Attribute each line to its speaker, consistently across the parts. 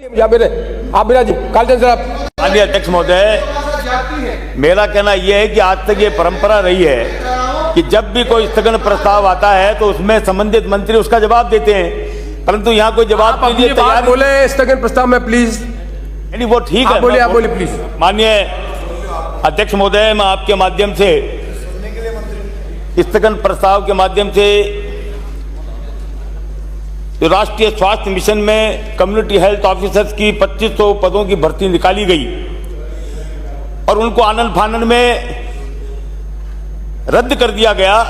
Speaker 1: माननीय अध्यक्ष महोदय, मेरा कहना यह है कि आज तक ये परंपरा रही है कि जब भी कोई स्थगन प्रस्ताव आता है तो उसमें संबंधित मंत्री उसका जवाब देते हैं, परंतु यहाँ कोई जवाब के लिए तैयार
Speaker 2: बोले स्थगन प्रस्ताव में प्लीज।
Speaker 1: नहीं, वो ठीक है,
Speaker 2: आप बोले प्लीज।
Speaker 1: माननीय अध्यक्ष महोदय, मैं आपके माध्यम से स्थगन प्रस्ताव के माध्यम से जो राष्ट्रीय स्वास्थ्य मिशन में कम्युनिटी हेल्थ ऑफिसर्स की 2500 पदों की भर्ती निकाली गई और उनको आनन फानन में रद्द कर दिया गया,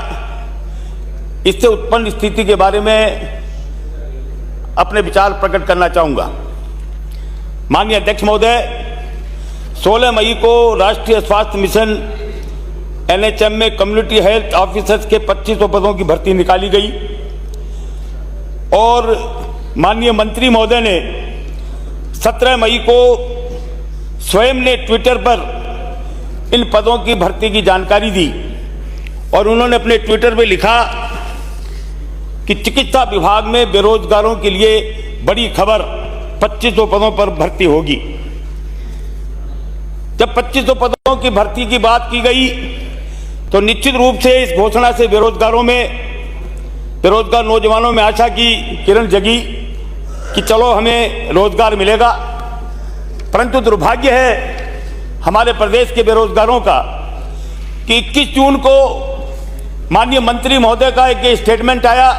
Speaker 1: इससे उत्पन्न स्थिति के बारे में अपने विचार प्रकट करना चाहूंगा। माननीय अध्यक्ष महोदय, 16 मई को राष्ट्रीय स्वास्थ्य मिशन NHM में कम्युनिटी हेल्थ ऑफिसर्स के 2500 पदों की भर्ती निकाली गई और माननीय मंत्री महोदय ने 17 मई को स्वयं ने ट्विटर पर इन पदों की भर्ती की जानकारी दी और उन्होंने अपने ट्विटर में लिखा कि चिकित्सा विभाग में बेरोजगारों के लिए बड़ी खबर, 2500 पदों पर भर्ती होगी। जब 2500 पदों की भर्ती की बात की गई तो निश्चित रूप से इस घोषणा से बेरोजगार नौजवानों में आशा की किरण जगी कि चलो हमें रोजगार मिलेगा, परंतु दुर्भाग्य है हमारे प्रदेश के बेरोजगारों का कि 21 जून को माननीय मंत्री महोदय का एक स्टेटमेंट आया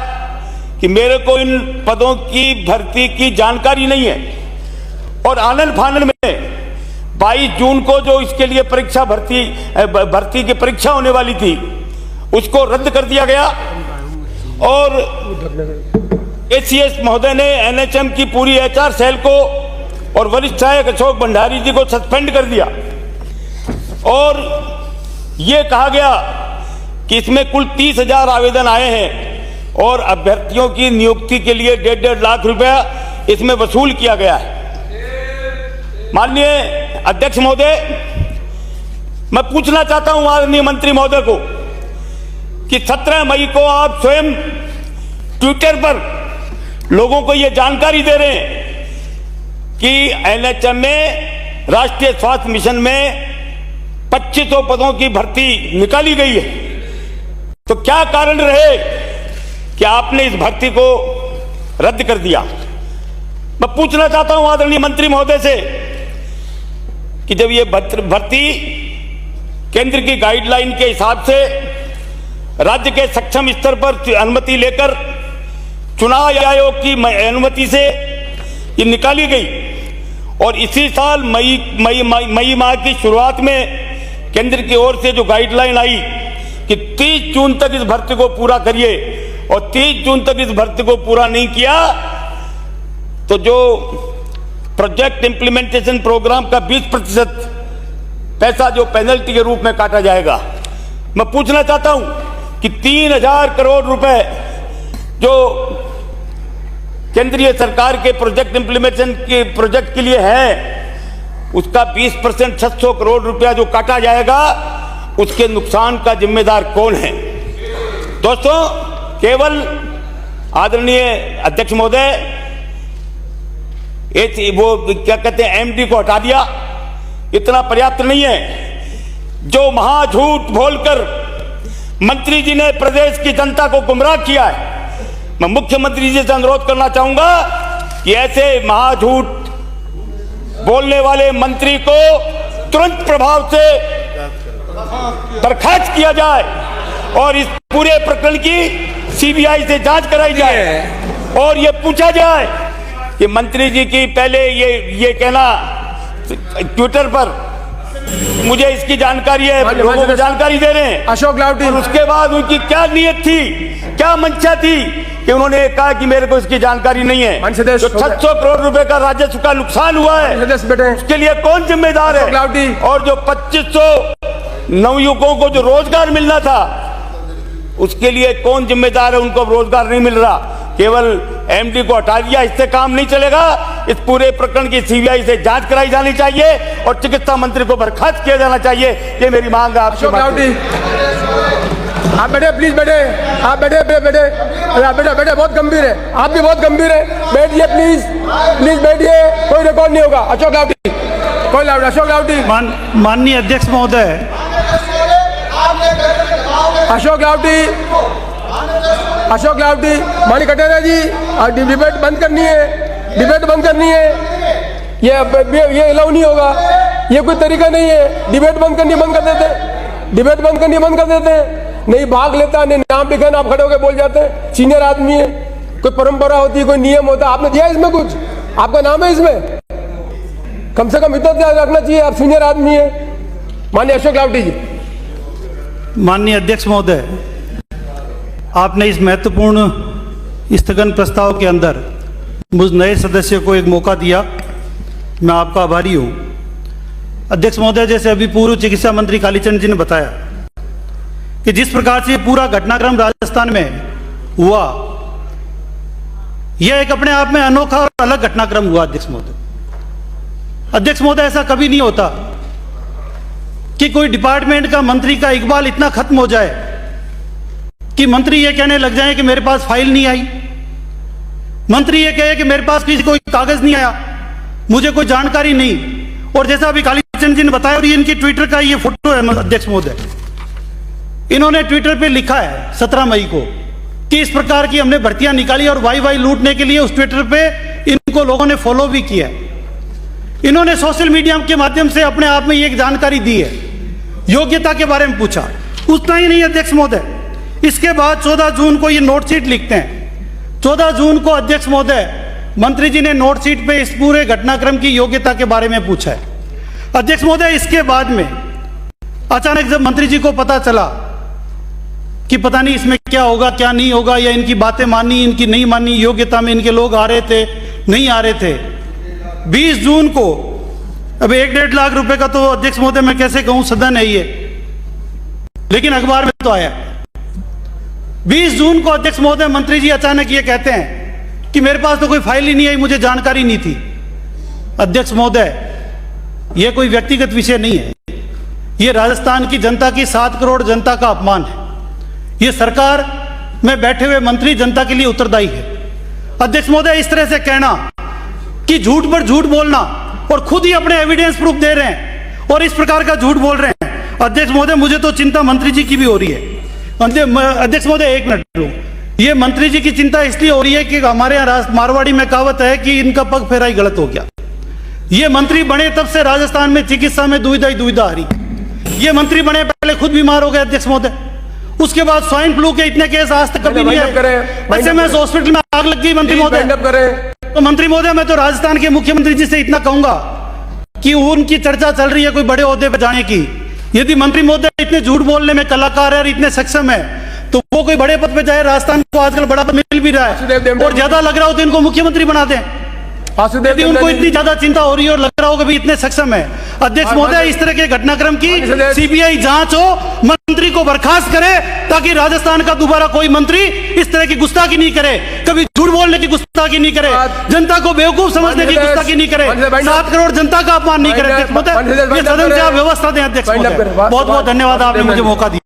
Speaker 1: कि मेरे को इन पदों की भर्ती की जानकारी नहीं है और आनन फानन में 22 जून को जो इसके लिए परीक्षा भर्ती की परीक्षा होने वाली थी उसको रद्द कर दिया गया और ACS महोदय ने NHM की पूरी HR सेल को और वरिष्ठ सहायक अशोक भंडारी जी को सस्पेंड कर दिया और ये कहा गया कि इसमें कुल 30,000 आवेदन आए हैं और अभ्यर्थियों की नियुक्ति के लिए 1.5 लाख रुपया इसमें वसूल किया गया है। माननीय अध्यक्ष महोदय, मैं पूछना चाहता हूं आदरणीय मंत्री महोदय को कि 17 मई को आप स्वयं ट्विटर पर लोगों को यह जानकारी दे रहे हैं कि NHM में राष्ट्रीय स्वास्थ्य मिशन में 2500 पदों की भर्ती निकाली गई है, तो क्या कारण रहे कि आपने इस भर्ती को रद्द कर दिया? मैं पूछना चाहता हूं आदरणीय मंत्री महोदय से कि जब ये भर्ती केंद्र की गाइडलाइन के हिसाब से राज्य के सक्षम स्तर पर अनुमति लेकर चुनाव आयोग की अनुमति से ये निकाली गई और इसी साल मई माह की शुरुआत में केंद्र की ओर से जो गाइडलाइन आई कि 30 जून तक इस भर्ती को पूरा करिए और 30 जून तक इस भर्ती को पूरा नहीं किया तो जो प्रोजेक्ट इंप्लीमेंटेशन प्रोग्राम का 20% पैसा जो पेनल्टी के रूप में काटा जाएगा। मैं पूछना चाहता हूं कि 3,000 करोड़ रुपए जो केंद्रीय सरकार के प्रोजेक्ट इंप्लीमेंटेशन के प्रोजेक्ट के लिए है उसका 20% 600 करोड़ रुपया जो काटा जाएगा उसके नुकसान का जिम्मेदार कौन है? दोस्तों, केवल आदरणीय अध्यक्ष महोदय वो क्या कहते हैं MD को हटा दिया, इतना पर्याप्त नहीं है। जो महाझूठ बोलकर मंत्री जी ने प्रदेश की जनता को गुमराह किया है, मैं मुख्यमंत्री जी से अनुरोध करना चाहूंगा कि ऐसे महाझूठ बोलने वाले मंत्री को तुरंत प्रभाव से बर्खास्त किया जाए और इस पूरे प्रकरण की CBI से जांच कराई जाए और ये पूछा जाए कि मंत्री जी की पहले ये कहना ट्विटर पर मुझे इसकी जानकारी है, लोगों को जानकारी दे रहे हैं
Speaker 2: अशोक लावटी,
Speaker 1: और उसके बाद उनकी क्या नियत थी, क्या मंशा थी कि उन्होंने कहा कि मेरे को इसकी जानकारी नहीं है। जो 600 करोड़ रुपए का राजस्व का नुकसान हुआ है उसके लिए कौन जिम्मेदार है? और जो 2500 नवयुवकों को जो रोजगार मिलना था उसके लिए कौन जिम्मेदार है? उनको रोजगार नहीं मिल रहा, केवल MD को हटा दिया, इससे काम नहीं चलेगा। इस पूरे प्रकरण की CBI से जांच कराई जानी चाहिए और चिकित्सा मंत्री को बर्खास्त किया जाना चाहिए। ये मेरी मांग है आपसे।
Speaker 2: आप बैठे प्लीज बैठे। आप बैठे बैठे अरे आप बैठे बैठे, बहुत गंभीर है, आप भी बहुत गंभीर है। बैठिए प्लीज, प्लीज बैठिए, कोई रिकॉर्ड नहीं होगा। अशोक लावटी, कोई लावटी, अशोक लावटी,
Speaker 3: माननीय अध्यक्ष महोदय,
Speaker 2: अशोक लावटी, अशोक लावटी, मानी कटेरा जी, डिबेट बंद करनी है, डिबेट बंद करनी है। ये अलाउ नहीं होगा, ये कोई तरीका नहीं है। डिबेट बंद करनी बंद कर देते, डिबेट बंद करनी बंद कर देते। नहीं भाग लेता, नहीं नाम लिखा ना, आप खड़े होकर बोल जाते हैं। सीनियर आदमी है, कोई परंपरा होती है, कोई नियम होता है। आपने दिया इसमें कुछ, आपका नाम है इसमें, कम से कम इतना ध्यान रखना चाहिए। आप सीनियर आदमी है। माननीय अशोक लावटी जी।
Speaker 3: माननीय अध्यक्ष महोदय, आपने इस महत्वपूर्ण स्थगन प्रस्ताव के अंदर मुझ नए सदस्य को एक मौका दिया, मैं आपका आभारी हूं। अध्यक्ष महोदय, जैसे अभी पूर्व चिकित्सा मंत्री कालीचरण जी ने बताया कि जिस प्रकार से पूरा घटनाक्रम राजस्थान में हुआ, यह एक अपने आप में अनोखा और अलग घटनाक्रम हुआ। अध्यक्ष महोदय, ऐसा कभी नहीं होता कि कोई डिपार्टमेंट का मंत्री का इकबाल इतना खत्म हो जाए कि मंत्री ये कहने लग जाए कि मेरे पास फाइल नहीं आई, मंत्री ये कहे कि मेरे पास किसी कोई कागज नहीं आया, मुझे कोई जानकारी नहीं। और जैसा अभी कालीचरण जी ने बताया, और ये इनकी ट्विटर का ये फोटो है अध्यक्ष महोदय, इन्होंने ट्विटर पे लिखा है 17 मई को कि इस प्रकार की हमने भर्तियां निकाली, और वाई लूटने के लिए उस ट्विटर पे इनको लोगों ने फॉलो भी किया। इन्होंने सोशल मीडिया के माध्यम से अपने आप में एक जानकारी दी है, योग्यता के बारे में पूछा। उतना ही नहीं अध्यक्ष महोदय, इसके बाद 14 जून को ये नोटशीट लिखते हैं। 14 जून को अध्यक्ष महोदय, मंत्री जी ने नोटशीट पे इस पूरे घटनाक्रम की योग्यता के बारे में पूछा है। अध्यक्ष महोदय, इसके बाद में अचानक जब मंत्री जी को पता चला कि पता नहीं इसमें क्या होगा क्या नहीं होगा, या इनकी बातें मानी इनकी नहीं मानी, योग्यता में इनके लोग आ रहे थे नहीं आ रहे थे, 20 जून को, अब 1-1.5 लाख रुपए का तो अध्यक्ष महोदय मैं कैसे कहूं, सदन है ये, लेकिन अखबार में तो आया। 20 जून को अध्यक्ष महोदय मंत्री जी अचानक ये कहते हैं कि मेरे पास तो कोई फाइल ही नहीं आई, मुझे जानकारी नहीं थी। अध्यक्ष महोदय, यह कोई व्यक्तिगत विषय नहीं है, यह राजस्थान की जनता की 7 करोड़ जनता का अपमान है। यह सरकार में बैठे हुए मंत्री जनता के लिए उत्तरदायी है। अध्यक्ष महोदय, इस तरह से कहना कि झूठ पर झूठ बोलना, और खुद ही अपने एविडेंस प्रूफ दे रहे हैं और इस प्रकार का झूठ बोल रहे हैं। अध्यक्ष महोदय, मुझे तो चिंता मंत्री जी की भी हो रही है। अध्यक्ष महोदय, 1 मिनट, ये मंत्री जी की चिंता इसलिए हो रही है कि हमारे यहाँ मारवाड़ी में कहावत है कि इनका पग फेरा ही गलत हो गया। ये मंत्री बने तब से राजस्थान में चिकित्सा में दुविधा ही दुविधा आ रही। ये मंत्री बने पहले खुद बीमार हो गए अध्यक्ष महोदय, उसके बाद स्वाइन फ्लू के इतने केस आज तक कभी नहीं आए। एसएमएस हॉस्पिटल में आग लग गई मंत्री महोदय। तो मंत्री महोदय, मैं तो राजस्थान के मुख्यमंत्री जी से इतना कहूंगा कि उनकी चर्चा चल रही है कोई बड़े ओहदे पर जाने की। यदि मंत्री महोदय इतने झूठ बोलने में कलाकार है और इतने सक्षम है, तो वो कोई बड़े पद पे जाए। राजस्थान को आजकल बड़ा पद मिल भी रहा है, और ज्यादा लग रहा हो तो इनको मुख्यमंत्री बना दें। यदि उनको इतनी ज्यादा चिंता हो रही है और लग रहा हो कि इतने सक्षम है। अध्यक्ष महोदय, इस तरह के घटनाक्रम की सीबीआई जांच हो, मंत्री को बर्खास्त करे, ताकि राजस्थान का दोबारा कोई मंत्री इस तरह की गुस्ताखी नहीं करे, कभी झूठ बोलने की गुस्ताखी नहीं करे, जनता को बेवकूफ समझने की गुस्ताखी नहीं करे, 7 करोड़ जनता का अपमान नहीं करे। अध्यक्ष महोदय, ये सदन से आप व्यवस्था दें। अध्यक्ष महोदय, बहुत बहुत धन्यवाद, आपने मुझे मौका दिया।